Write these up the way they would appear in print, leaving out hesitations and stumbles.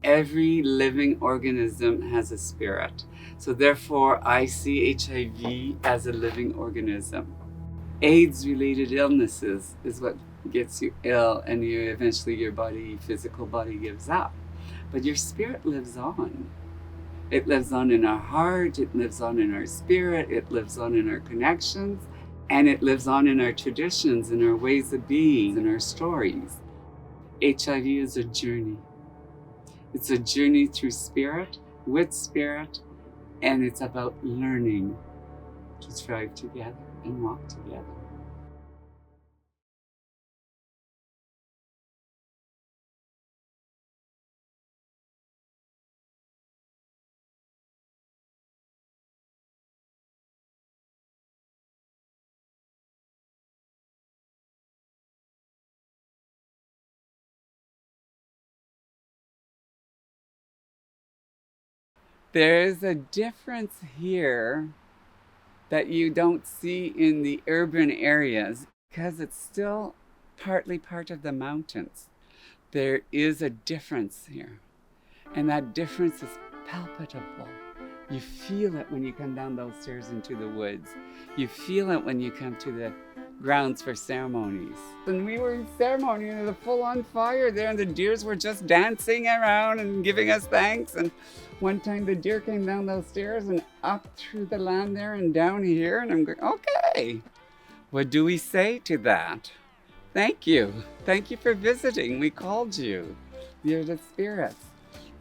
Every living organism has a spirit. So therefore, I see HIV as a living organism. AIDS-related illnesses is what gets you ill, and eventually your physical body gives up. But your spirit lives on. It lives on in our heart, it lives on in our spirit, it lives on in our connections, and it lives on in our traditions, in our ways of being, in our stories. HIV is a journey. It's a journey through spirit, with spirit, and it's about learning to thrive together and walk together. There is a difference here that you don't see in the urban areas because it's still partly part of the mountains. There is a difference here, and that difference is palpable. You feel it when you come down those stairs into the woods. You feel it when you come to the grounds for ceremonies. And we were in ceremony and there was a full-on fire there, and the deers were just dancing around and giving us thanks. And one time the deer came down those stairs and up through the land there and down here, and I'm going, okay, what do we say to that? Thank you. Thank you for visiting. We called you. You're the spirits.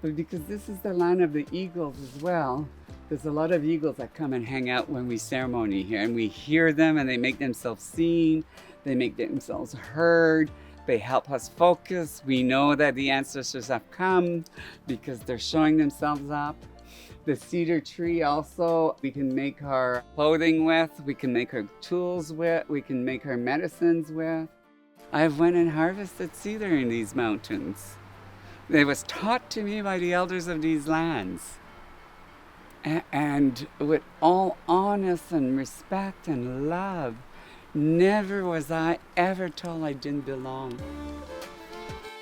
But because this is the land of the eagles as well, there's a lot of eagles that come and hang out when we ceremony here, and we hear them and they make themselves seen, they make themselves heard, they help us focus. We know that the ancestors have come because they're showing themselves up. The cedar tree also, we can make our clothing with, we can make our tools with, we can make our medicines with. I've went and harvested cedar in these mountains. It was taught to me by the elders of these lands. And with all honest and respect and love, never was I ever told I didn't belong.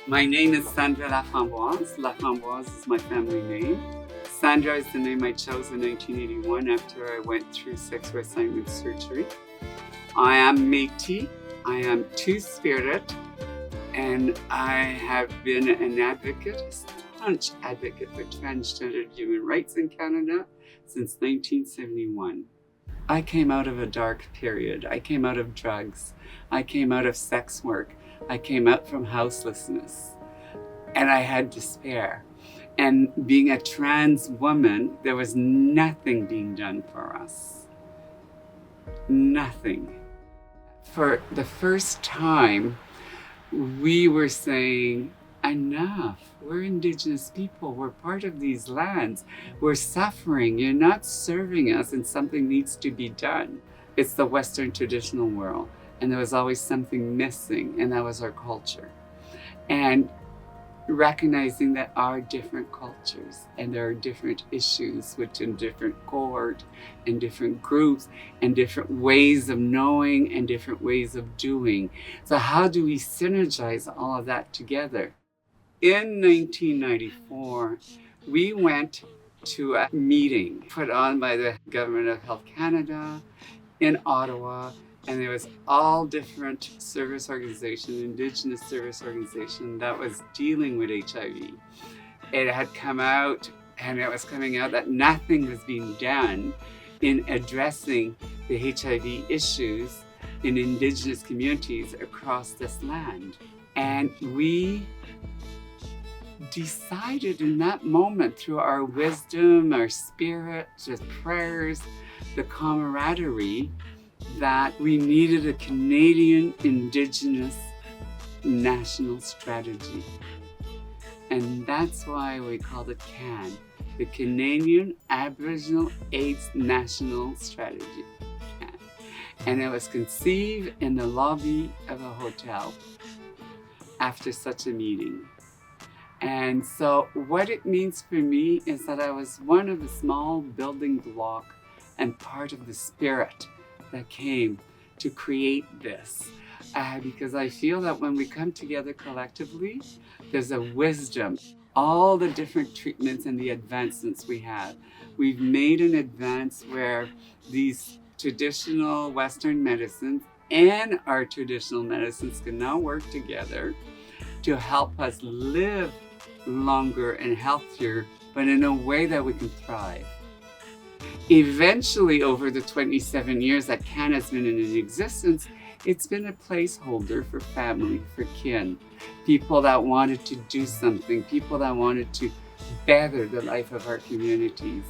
My name is Sandra Laframboise. Laframboise is my family name. Sandra is the name I chose in 1981 after I went through sex reassignment surgery. I am Métis. I am two-spirit, and I have been an advocate, a staunch advocate for transgender human rights in Canada since 1971. I came out of a dark period. I came out of drugs. I came out of sex work. I came out from houselessness, and I had despair. And being a trans woman, there was nothing being done for us. Nothing. For the first time, we were saying, enough. We're Indigenous people. We're part of these lands. We're suffering. You're not serving us, and something needs to be done. It's the Western traditional world, and there was always something missing, and that was our culture. And recognizing that our different cultures and there are different issues within different cohort and different groups and different ways of knowing and different ways of doing. So how do we synergize all of that together? In 1994, we went to a meeting put on by the Government of Health Canada in Ottawa, and there was all different service organizations, Indigenous service organization that was dealing with HIV. It had come out, and it was coming out that nothing was being done in addressing the HIV issues in Indigenous communities across this land. And we decided in that moment, through our wisdom, our spirit, the prayers, the camaraderie, that we needed a Canadian Indigenous national strategy. And that's why we called it CAAN, the Canadian Aboriginal AIDS National Strategy. And it was conceived in the lobby of a hotel after such a meeting. And so what it means for me is that I was one of a small building block and part of the spirit that came to create this. Because I feel that when we come together collectively, there's a wisdom. all the different treatments and the advancements we have. We've made an advance where these traditional Western medicines and our traditional medicines can now work together to help us live longer and healthier, but in a way that we can thrive. Eventually, over the 27 years that CAAN has been in existence, it's been a placeholder for family, for kin, people that wanted to do something, people that wanted to better the life of our communities,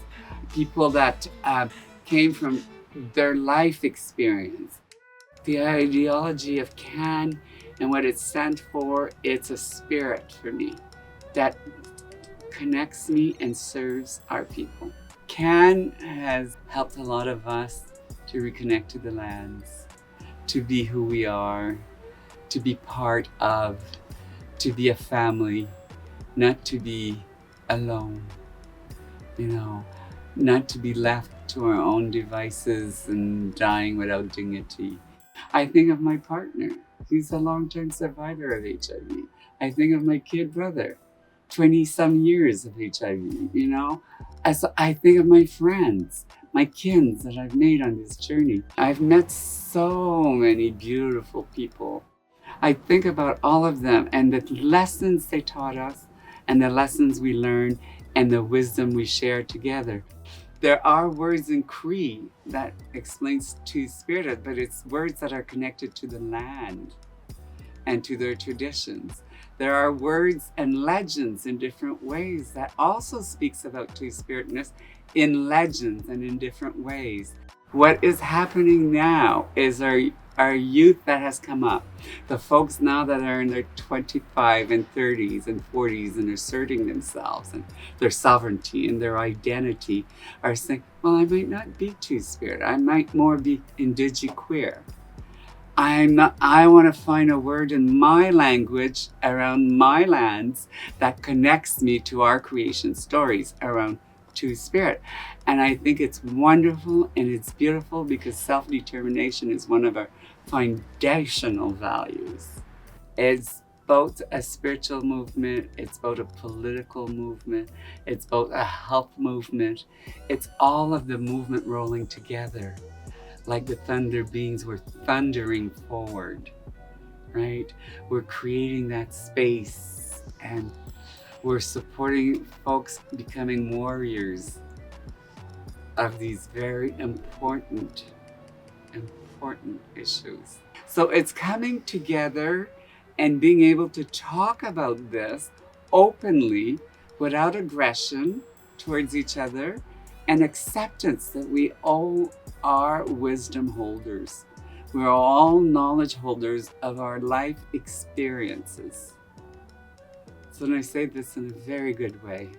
people that came from their life experience. The ideology of CAAN and what it stands for, it's a spirit for me that connects me and serves our people. CAAN has helped a lot of us to reconnect to the lands, to be who we are, to be part of, to be a family, not to be alone, not to be left to our own devices and dying without dignity. I think of my partner. He's a long-term survivor of HIV. I think of my kid brother, 20-some years of HIV, I think of my friends, my kins that I've made on this journey. I've met so many beautiful people. I think about all of them and the lessons they taught us and the lessons we learned and the wisdom we share together. There are words in Cree that explains Two-Spirited, but it's words that are connected to the land and to their traditions. There are words and legends in different ways that also speaks about Two-Spiritedness in legends and in different ways. What is happening now is our youth that has come up, the folks now that are in their 25 and 30s and 40s and asserting themselves and their sovereignty and their identity, are saying, well, I might not be Two-Spirit. I might more be indigiqueer. I want to find a word in my language around my lands that connects me to our creation stories around Two-Spirit. And I think it's wonderful and it's beautiful because self-determination is one of our foundational values. It's both a spiritual movement, it's both a political movement, it's both a health movement. It's all of the movement rolling together. Like the thunder beings, we're thundering forward, right? We're creating that space and we're supporting folks becoming warriors of these very important issues. So it's coming together and being able to talk about this openly without aggression towards each other and acceptance that we all are wisdom holders. We're all knowledge holders of our life experiences. So I say this in a very good way.